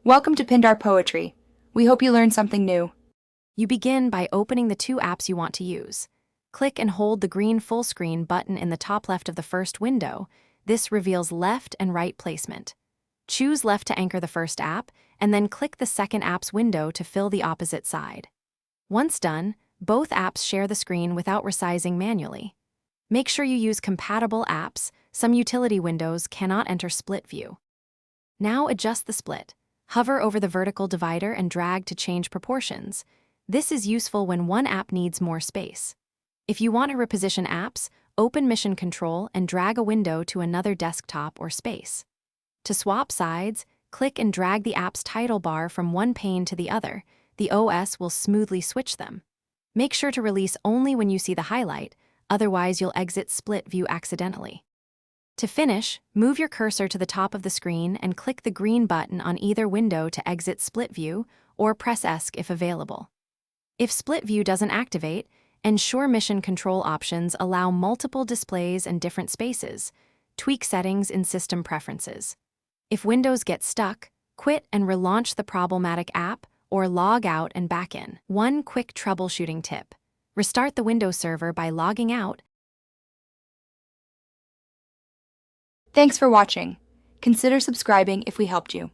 Welcome to Pindar Poetry. We hope you learned something new. You begin by opening the two apps you want to use. Click and hold the green full screen button in the top left of the first window. This reveals left and right placement. Choose left to anchor the first app, and then click the second app's window to fill the opposite side. Once done, both apps share the screen without resizing manually. Make sure you use compatible apps. Some utility windows cannot enter split view. Now adjust the split. Hover over the vertical divider and drag to change proportions. This is useful when one app needs more space. If you want to reposition apps, open Mission Control and drag a window to another desktop or space. To swap sides, click and drag the app's title bar from one pane to the other. The OS will smoothly switch them. Make sure to release only when you see the highlight, otherwise you'll exit split view accidentally. To finish, move your cursor to the top of the screen and click the green button on either window to exit split view, or press ESC if available. If split view doesn't activate, ensure Mission Control options allow multiple displays and different spaces. Tweak settings in System Preferences. If Windows gets stuck, quit and relaunch the problematic app or log out and back in. One quick troubleshooting tip: restart the Windows server by logging out. Thanks for watching. Consider subscribing if we helped you.